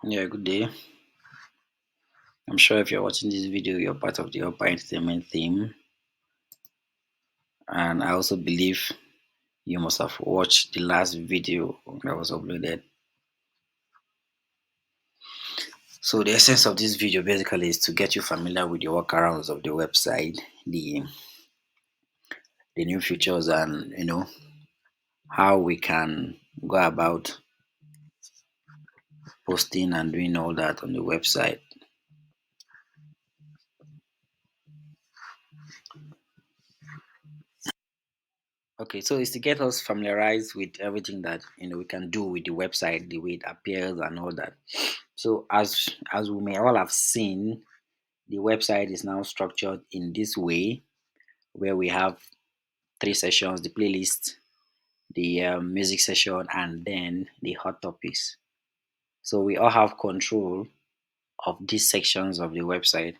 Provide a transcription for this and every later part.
Yeah, good day. I'm sure if you're watching this video, you're part of the upper entertainment theme. And I also believe you must have watched the last video that was uploaded. So the essence of this video basically is to get you familiar with the workarounds of the website, the new features, and how we can go about posting and doing all that on the website. Okay, so it's to get us familiarized with everything that we can do with the website, the way it appears and all that. So as we may all have seen, the website is now structured in this way where we have three sessions: the playlist, the music session, and then the hot topics. So we all have control of these sections of the website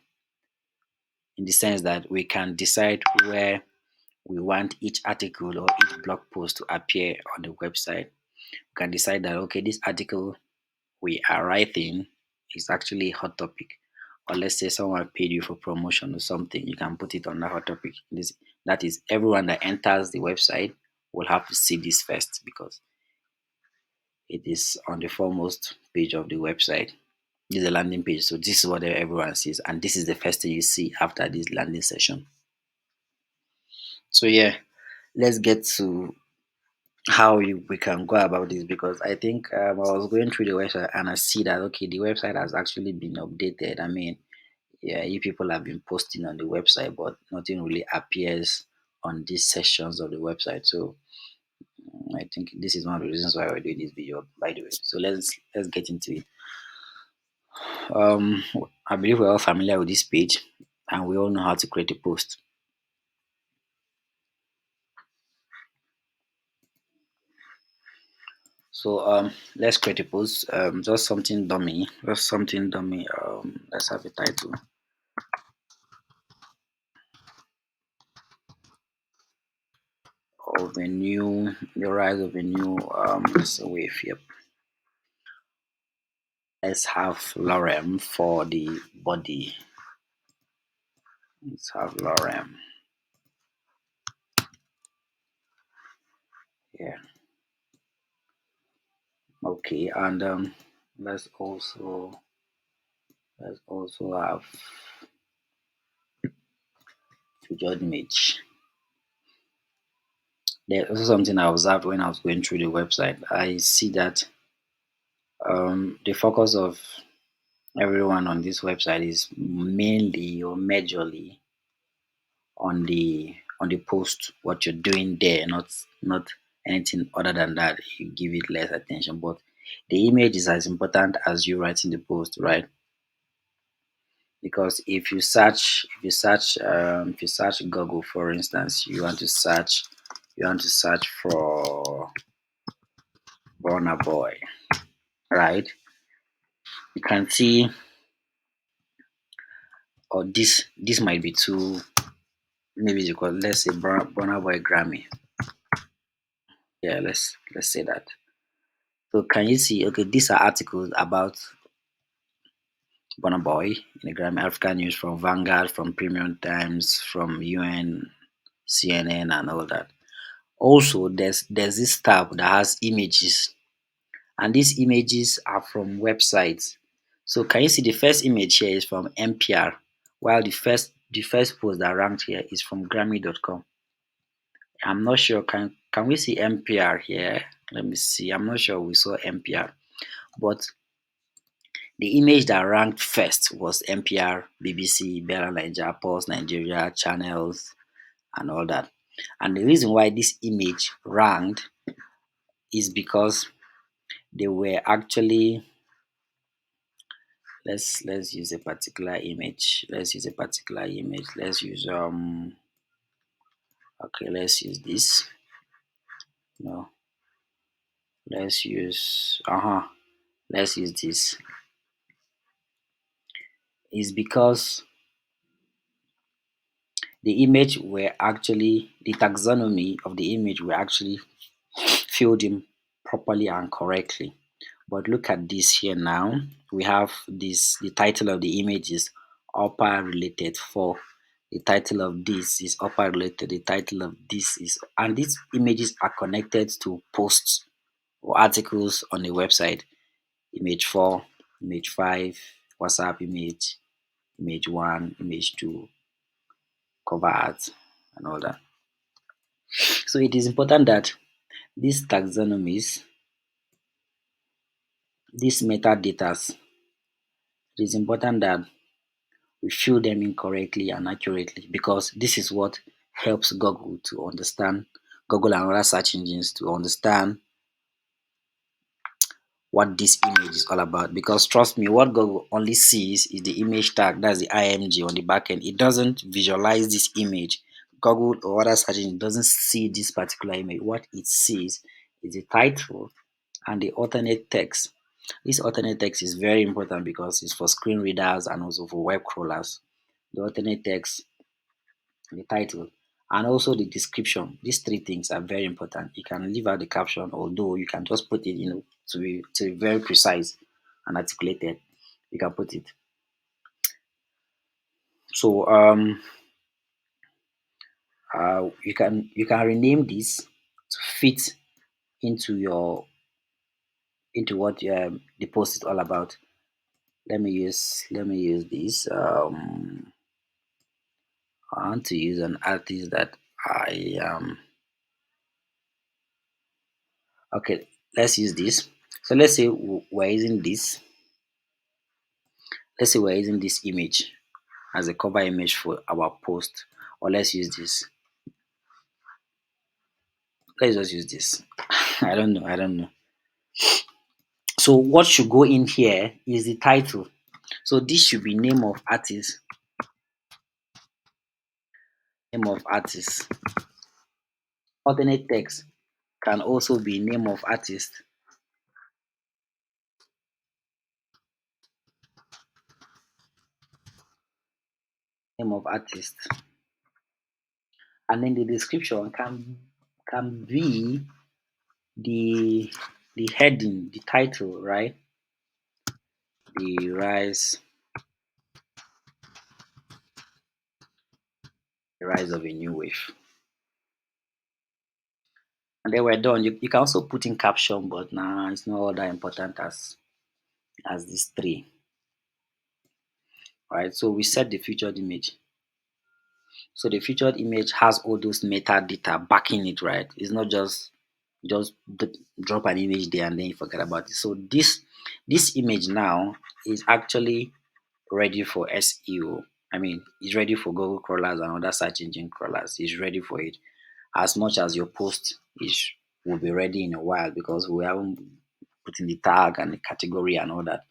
in the sense that we can decide where we want each article or each blog post to appear on the website. We can decide that okay, this article we are writing is actually a hot topic. Or let's say someone paid you for promotion or something, you can put it on the hot topic. That is, everyone that enters the website will have to see this first because it is on the foremost page of the website. This is a landing page, so this is what everyone sees, and this is the first thing you see after this landing session. So yeah, let's get to how we can go about this because I think I was going through the website and I see that okay, the website has actually been updated. I mean, yeah, you people have been posting on the website, but nothing really appears on these sections of the website. So I think this is one of the reasons why we're doing this video, by the way. So let's get into it. Um, I believe we're all familiar with this page, and we all know how to create a post. So let's create a post. Just something dummy. Just something dummy. Let's have a title of a new, the rise of a new wave. Yep. Let's have lorem for the body. Let's have lorem. Yeah. Okay, and let's also let's also have featured image. There's also something I observed when I was going through the website. I see that the focus of everyone on this website is mainly or majorly on the post, what you're doing there, not anything other than that. You give it less attention, but the image is as important as you writing the post, right? Because if you search Google, for instance, you want to search for Burna Boy, right? You can see, or this might be too, maybe because let's say Burna Boy Grammy. Yeah, let's say that. So can you see? Okay, these are articles about Burna Boy in the Grammy, African News, from Vanguard, from Premium Times, from UN, CNN, and all that. Also, there's this tab that has images, and these images are from websites. So can you see the first image here is from NPR, while the first post that ranked here is from Grammy.com. I'm not sure. Can we see NPR here? Let me see. I'm not sure we saw NPR, but the image that ranked first was NPR, BBC, Bella Nigeria, Pulse Nigeria, Channels, and all that. And the reason why this image ranked is because they were actually, let's use a particular image. Let's use a particular image. Let's use okay, let's use this. No, let's use let's use this. Is because the taxonomy of the image were actually filled in properly and correctly. But look at this here now. We have this, the title of the image is upper related for. The title of this is upper related. The title of this is, and these images are connected to posts or articles on the website. Image 4, image 5, WhatsApp image, image 1, image 2, cover art, and all that. So it is important that these taxonomies, these metadata, it is important that we fill them in correctly and accurately, because this is what helps Google to understand, Google and other search engines to understand what this image is all about. Because trust me, what Google only sees is the image tag, that's the img on the back end. It doesn't visualize this image. Google or other search engine doesn't see this particular image. What it sees is the title and the alternate text. This alternate text is very important because it's for screen readers and also for web crawlers. The alternate text, the title, and also the description. These three things are very important. You can leave out the caption, although you can just put it, to be very precise and articulated. You can put it. So you can rename this to fit into your into what the post is all about. Let me use this. I want to use an artist that I okay. Let's use this. So let's say we're using this. Let's say we're using this image as a cover image for our post, or let's use this. Let's just use this. I don't know. So what should go in here is the title. So this should be name of artist. Name of artist. Alternate text can also be name of artist. Name of artist. And then the description can be the the heading, the title, right? The rise of a new wave. And then we're done. You can also put in caption, but nah, it's not all that important as these three. Right? So we set the featured image. So the featured image has all those metadata backing it, right? It's not just drop an image there and then you forget about it. So this image now is actually ready for SEO. I mean, it's ready for Google crawlers and other search engine crawlers. It's ready for it. As much as your post is will be ready in a while, because we haven't put in the tag and the category and all that.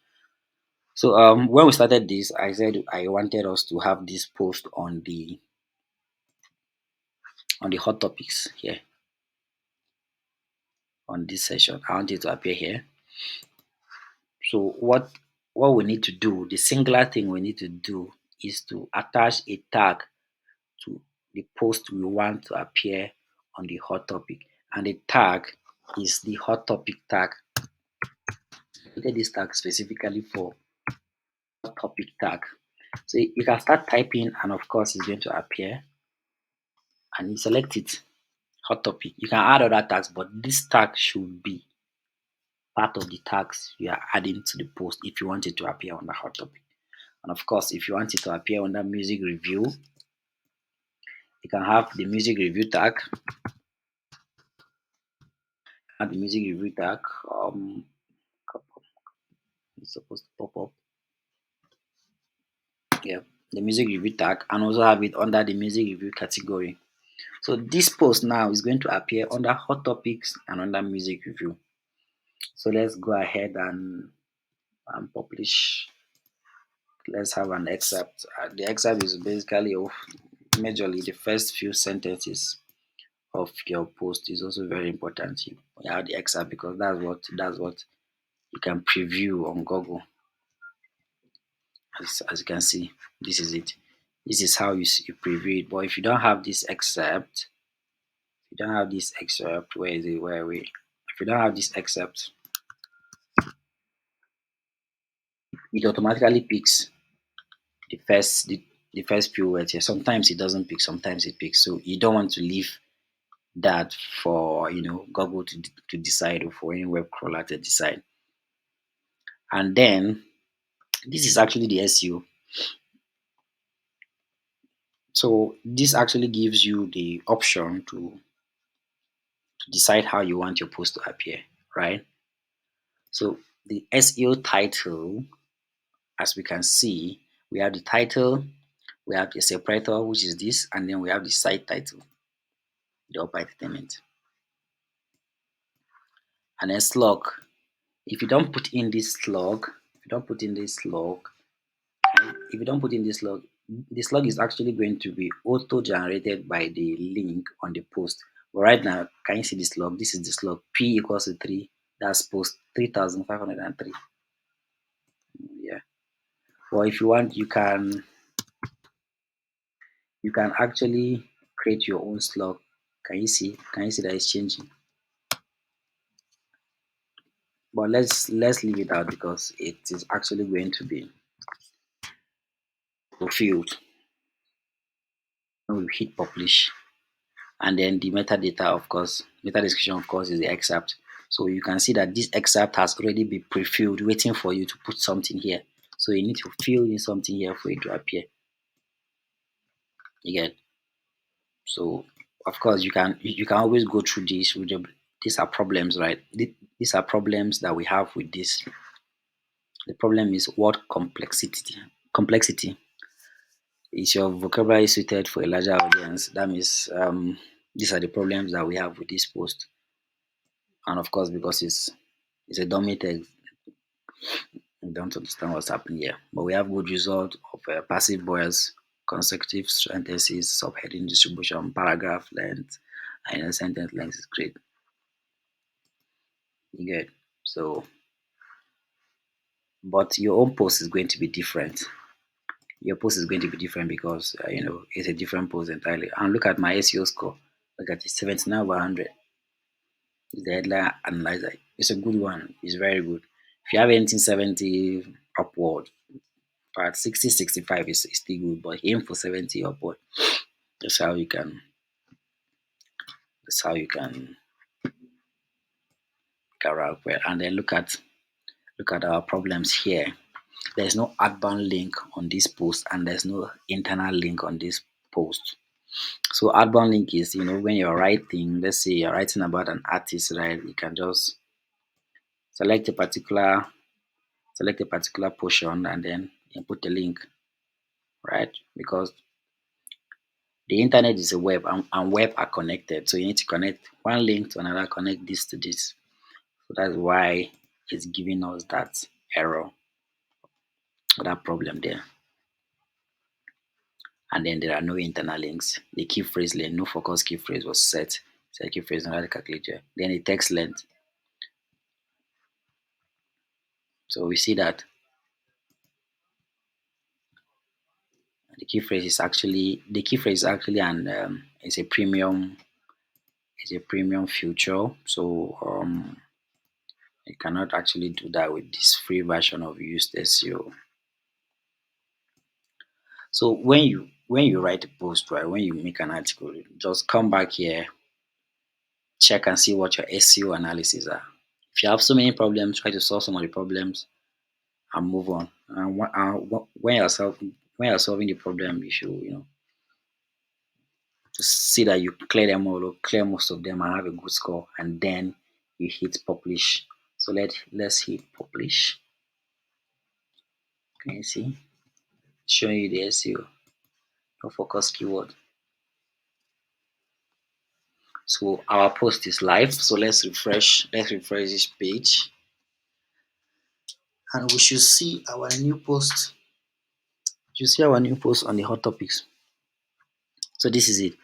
So when we started this, I said I wanted us to have this post on the hot topics here on this session. I want it to appear here. So what we need to do, the singular thing we need to do is to attach a tag to the post we want to appear on the hot topic. And the tag is the hot topic tag. Created this tag specifically for hot topic tag. So you can start typing and of course it's going to appear, and you select it, hot topic. You can add other tags, but this tag should be part of the tags you are adding to the post if you want it to appear on the hot topic. And of course, if you want it to appear under music review, you can have the music review tag. Add the music review tag. It's supposed to pop up. Yeah, the music review tag, and also have it under the music review category. So this post now is going to appear under hot topics and under music review. So let's go ahead and publish. Let's have an excerpt. The excerpt is basically of majorly the first few sentences of your post is also very important. You have the excerpt because that's what you can preview on Google. As you can see, this is it. This is how you preview it. But if you don't have this excerpt, where is it? Where are we? If you don't have this excerpt, it automatically picks the first the, the first few words here. Sometimes it doesn't pick, sometimes it picks. So you don't want to leave that for Google to decide, or for any web crawler to decide. And then this is actually the SEO. So this actually gives you the option to decide how you want your post to appear, right? So the SEO title, as we can see, we have the title, we have the separator, which is this, and then we have the site title, the upper entertainment, and then slug. If you don't put in this slug, if you don't put in this slug, if you don't put in this slug is actually going to be auto-generated by the link on the post. But right now, can you see this slug? This is the slug. P equals to 3. That's post 3503. Yeah. Or if you want, you can actually create your own slug. Can you see? Can you see that it's changing? But let's leave it out because it is actually going to be fulfilled when we hit publish. And then the metadata, of course, meta description, of course, is the excerpt. So you can see that this excerpt has already been pre-filled, waiting for you to put something here. So you need to fill in something here for it to appear. You get. So of course you can always go through this. These are problems, right? These are problems that we have with this. The problem is word complexity. Complexity. Is your vocabulary suited for a larger audience? That means these are the problems that we have with this post. And of course, because it's a dummy text, we don't understand what's happening here. But we have good result of passive voice, consecutive sentences, subheading distribution, paragraph length, and sentence length is great. You get. So, but your own post is going to be different. Your post is going to be different because it's a different post entirely. And look at my SEO score. Look at it, 79 over 100. It's the headline analyzer. It's a good one. It's very good. If you have anything 70 upward, but 60, 65 is still good, but aim for 70 upward. That's how you can. That's how you can get around well. And then look at our problems here. There's no outbound link on this post, and there's no internal link on this post. So outbound link is when you're writing. Let's say you're writing about an artist, right? You can just select a particular portion and then input the link, right? Because the internet is a web, and web are connected. So you need to connect one link to another, connect this to this. So that's why it's giving us that error, that problem there. And then there are no internal links. The key phrase length, no focus key phrase was set. Set key phrase not calculated. Then the text length. So we see that the key phrase is actually an is a premium feature. So you cannot actually do that with this free version of used SEO. So when you write a post, right, when you make an article, just come back here, check and see what your SEO analysis are. If you have so many problems, try to solve some of the problems and move on. And when you're solving the problem, you should just see that you clear them all, or clear most of them, and have a good score, and then you hit publish. So let's hit publish. Can you see? Showing you the SEO, no focus keyword. So our post is live. So let's refresh. Let's refresh this page, and we should see our new post. You see our new post on the hot topics. So this is it.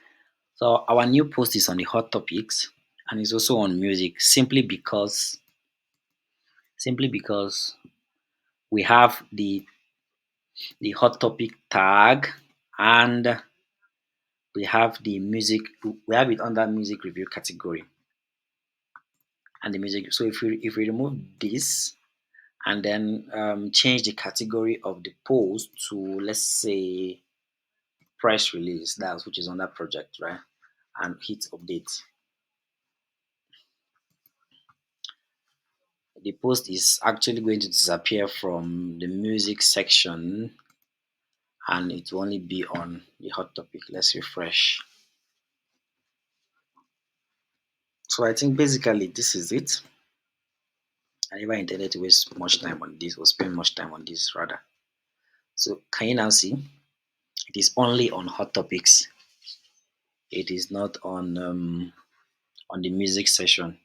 So our new post is on the hot topics, and it's also on music. Simply because we have the hot topic tag, and we have the music. We have it under music review category, and the music. So if we remove this, and then change the category of the post to, let's say, press release, that's which is on that project, right? And hit update. The post is actually going to disappear from the music section and it will only be on the hot topic. Let's refresh. So I think basically this is it. I never intended to waste much time on this or spend much time on this rather. So can you now see? It is only on hot topics. It is not on the music session.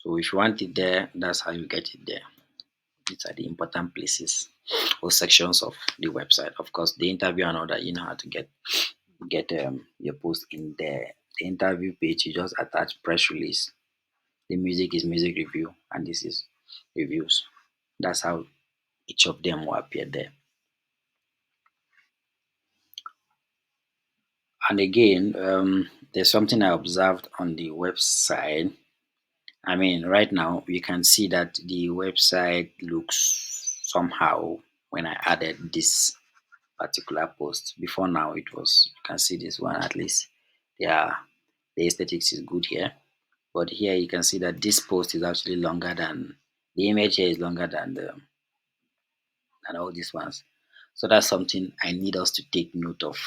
So if you want it there, that's how you get it there. These are the important places or sections of the website. Of course, the interview and all that, you know how to get your post in there. The interview page, you just attach press release. The music is music review, and this is reviews. That's how each of them will appear there. And again, there's something I observed on the website. I mean, right now you can see that the website looks somehow when I added this particular post. Before now, it was, you can see this one at least. Yeah, the aesthetics is good here. But here you can see that this post is actually longer than the image here is longer than all these ones. So that's something I need us to take note of.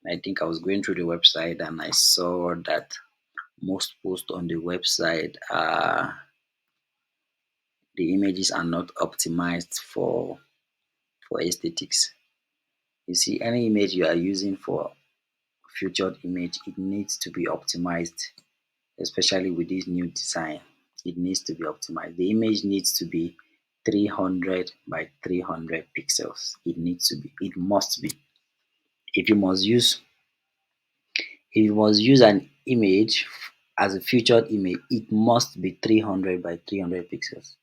I think I was going through the website and I saw that most posts on the website are the images are not optimized for aesthetics. You see, any image you are using for featured image, it needs to be optimized, especially with this new design. It needs to be optimized. The image needs to be 300 by 300 pixels. It needs to be, it must be. If you must use, if you must use an image as a featured image, it must be 300 by 300 pixels.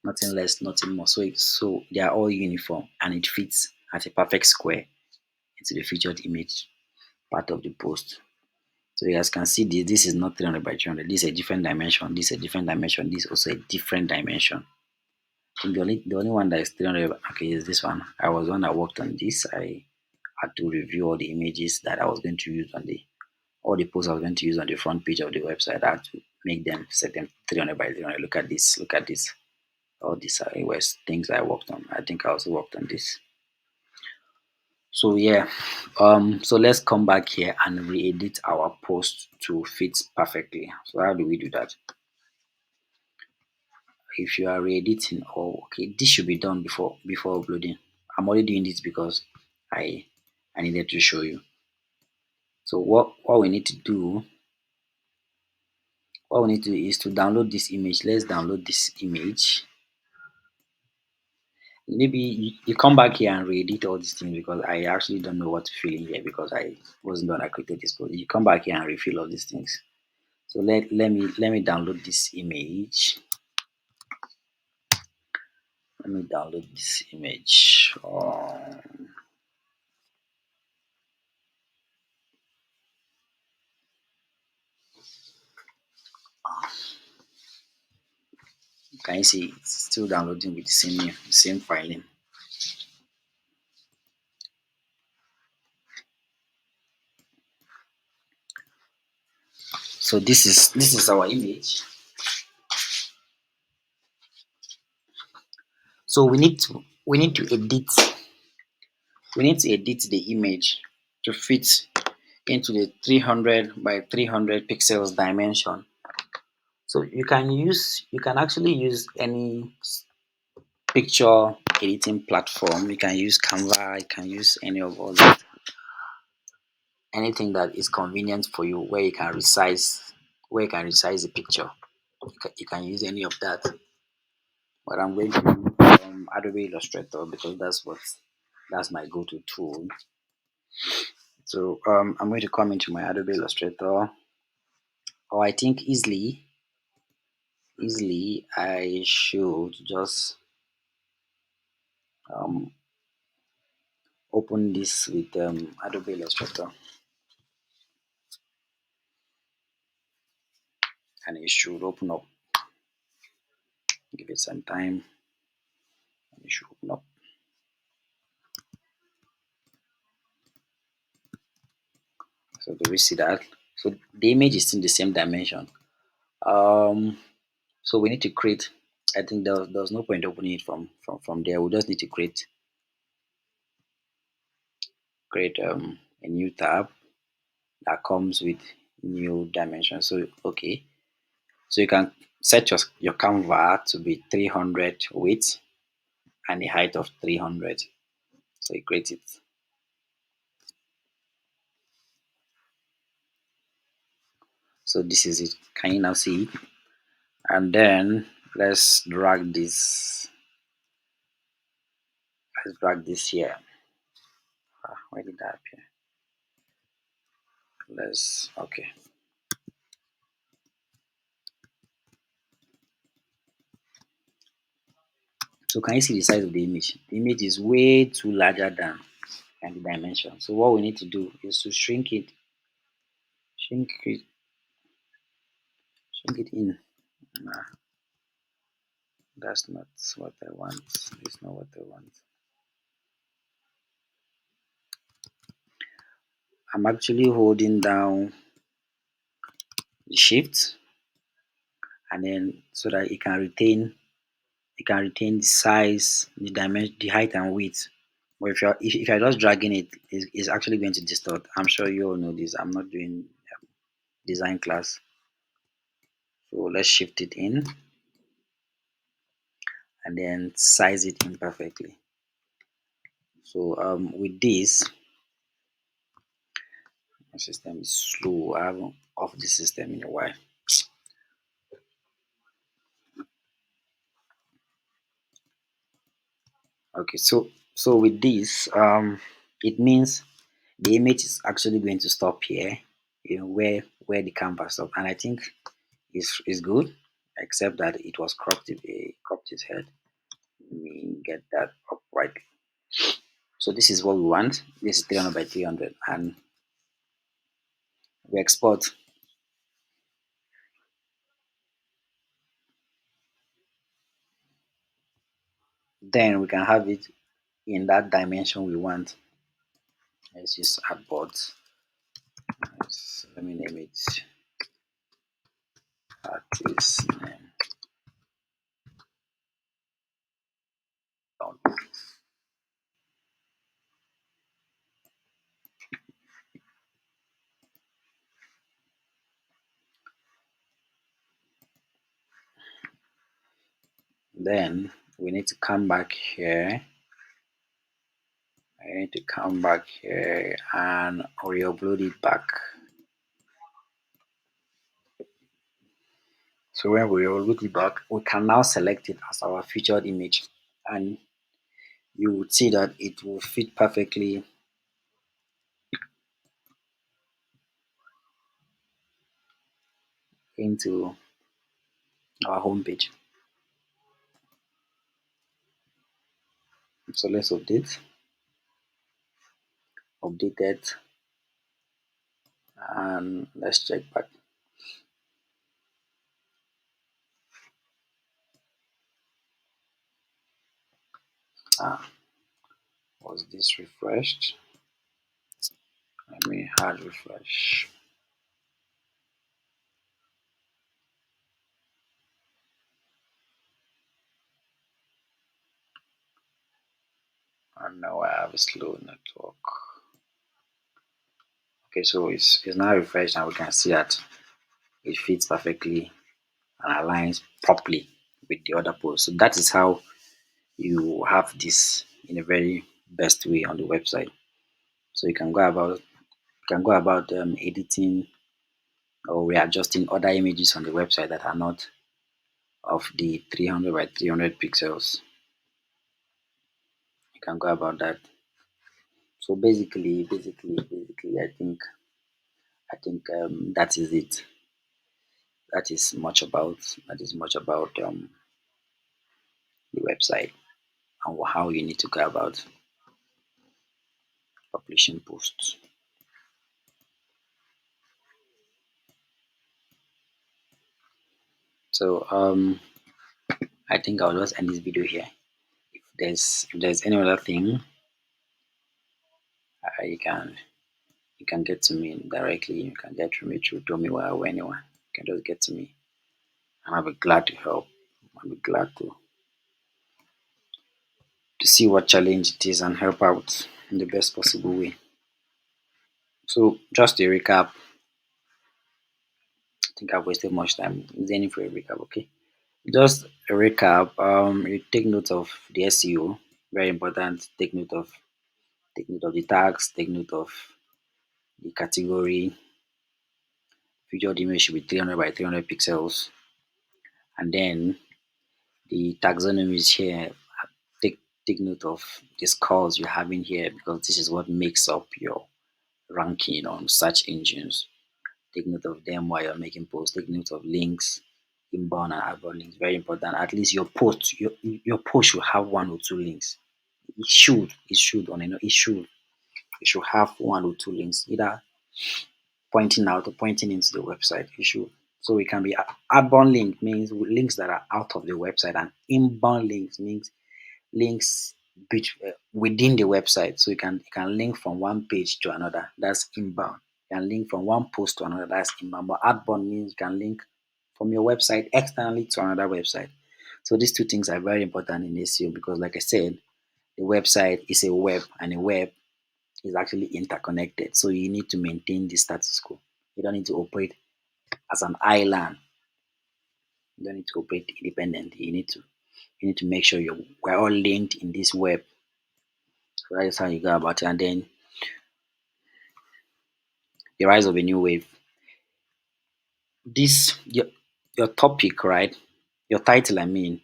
Nothing less, nothing more. So they are all uniform and it fits at a perfect square into the featured image part of the post. So you guys can see this is not 300 by 300. This is a different dimension. This is a different dimension. This is also a different dimension. I think the only one that is 300, okay, is this one. I was one that worked on this. I had to review all the images that I was going to use on the all the posts I was going to use on the front page of the website. I had to make them set them 300 by 300. Look at this. Look at this. All these are was things I worked on. I think I also worked on this. So yeah, so let's come back here and re-edit our post to fit perfectly. So how do we do that? If you are re-editing, oh okay, this should be done before uploading. I'm only doing this because I needed to show you. So what we need to do, what we need to do is to download this image. Let's download this image. Maybe you come back here and re-edit all these things because I actually don't know what to fill in here because I wasn't done. I created this post. You come back here and refill all these things. So let me download this image. Let me download this image. Can you see it's still downloading with the same name, same file name? So this is our image. So we need to edit the image to fit into the 300 by 300 pixels dimension. So you can actually use any picture editing platform. You can use Canva, you can use any of all that. Anything that is convenient for you where you can resize the picture. You can use any of that. But I'm going to use Adobe Illustrator because that's my go-to tool. So I'm going to come into my Adobe Illustrator, or I think easily I should just um, open this with Adobe Illustrator, and it should open up. Give it some time and it should open up. So do we see that? So the image is in the same dimension. Um, so we need to create. I think there's no point opening it from there. We just need to create a new tab that comes with new dimension. So okay, so you can set your canvas to be 300 width and a height of 300. So you create it. So this is it. Can you now see it? And then let's drag this here. Where did that appear? Let's okay. So can you see the size of the image? The image is way too larger than the dimension. So what we need to do is to shrink it, shrink it in. Nah, that's not what I want. It's not what I want. I'm actually holding down the shift and then so that it can retain the size, the dimension, the height and width. But if you're just dragging it, it's actually going to distort. I'm sure you all know this. I'm not doing design class. So let's shift it in and then size it in perfectly. So with this, my system is slow. I haven't off the system in a while. Okay, so with this, it means the image is actually going to stop here, where the canvas stop, and I think is good, except that it was cropped his head. Let me get that up right. So this is what we want. This is 300 by 300, and we export. Then we can have it in that dimension we want. Let's just add boards. Let me name it artist name. Then we need to come back here. I need to come back here and re-upload it back. So when we re-upload it back, we can now select it as our featured image, and you would see that it will fit perfectly into our homepage. So let's update it, and let's check back. Ah, was this refreshed? Let me hard refresh. And now I have a slow network. Okay, so it's now refreshed, and we can see that it fits perfectly and aligns properly with the other posts. So that is how you have this in a very best way on the website. So you can go about editing or readjusting other images on the website that are not of the 300 by 300 pixels. You can go about that. So basically, I think that is it. That is much about the website and how you need to go about publishing posts. So I think I'll just end this video here. If there's any other thing, you can get to me directly. You can get to me through Tomiwa or anyone. You can just get to me, and I'll be glad to help. I'll be glad to see what challenge it is and help out in the best possible way. So just a recap. I think I've wasted much time. Is there any for a recap? Okay. Just a recap. You take note of the SEO. Very important. Take note of the tags. Take note of the category. Featured image should be 300 by 300 pixels, and then the taxonomy is here. Take take note of the scores you have in here because this is what makes up your ranking on search engines. Take note of them while you're making posts. Take note of links, inbound and outbound links. Very important. At least your post should have one or two links. It should on it should have one or two links, either pointing out or pointing into the website. It should. So it can be outbound link means links that are out of the website, and inbound links means links within the website. So you can link from one page to another. That's inbound. You can link from one post to another. That's inbound. But outbound means you can link from your website externally to another website. So these two things are very important in SEO because, like I said, the website is a web, and a web is actually interconnected. So you need to maintain the status quo. You don't need to operate as an island. You don't need to operate independently. You need to make sure we're all linked in this web. So that is how you go about it. And then the rise of a new wave. This your topic, right? Your title, I mean,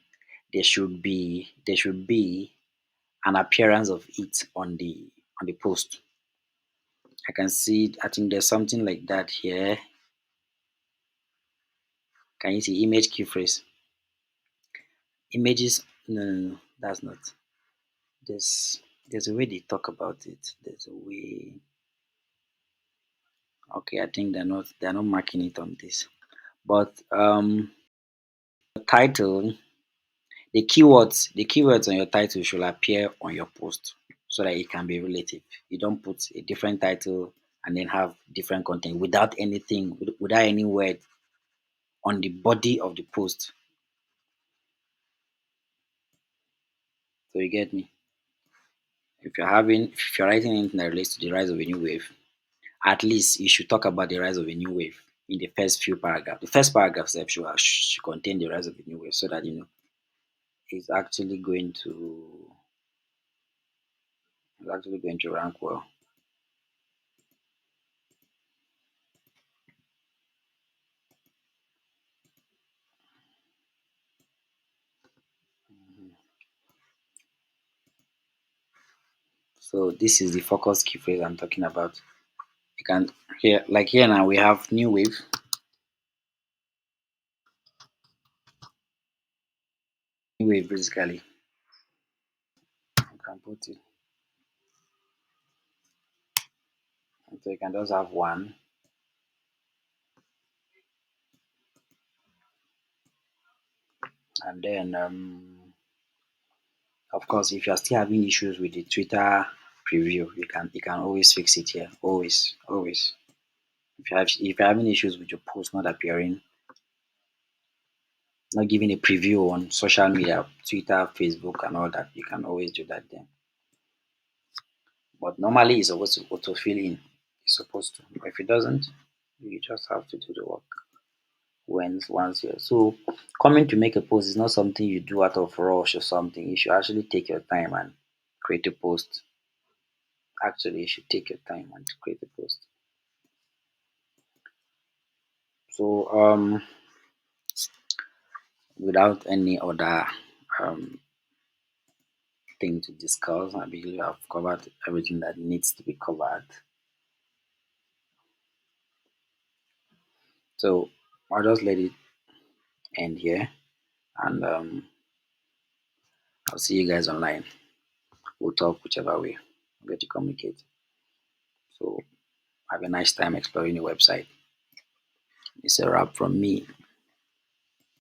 there should be an appearance of it on the post. I can see it. I think there's something like that here. Can you see image key phrase? Images, no, no, no, that's not. There's a way they talk about it. There's a way. Okay, I think they're not marking it on this. But title, the keywords on your title should appear on your post so that it can be relative. You don't put a different title and then have different content without anything, without any word on the body of the post. So you get me? If you're writing anything that relates to the rise of a new wave, at least you should talk about the rise of a new wave in the first few paragraphs. The first paragraph itself should contain the rise of a new wave so that it's actually going to rank well. So this is the focus key phrase I'm talking about. You can here now we have new wave. New wave basically. You can put it. So you can just have one, and then of course if you're still having issues with the Twitter preview, you can always fix it here. Always. If you're having issues with your post not appearing, not giving a preview on social media, Twitter, Facebook, and all that, you can always do that then. But normally it's supposed to autofill in. It's supposed to. But if it doesn't, you just have to do the work once here. So coming to make a post is not something you do out of rush or something. You should actually take your time and create a post. Actually, you should take your time and create a post. So without any other um thing to discuss, I believe I've covered everything that needs to be covered. So I'll just let it end here, and I'll see you guys online. We'll talk whichever way we get to communicate. So have a nice time exploring your website. It's a wrap from me.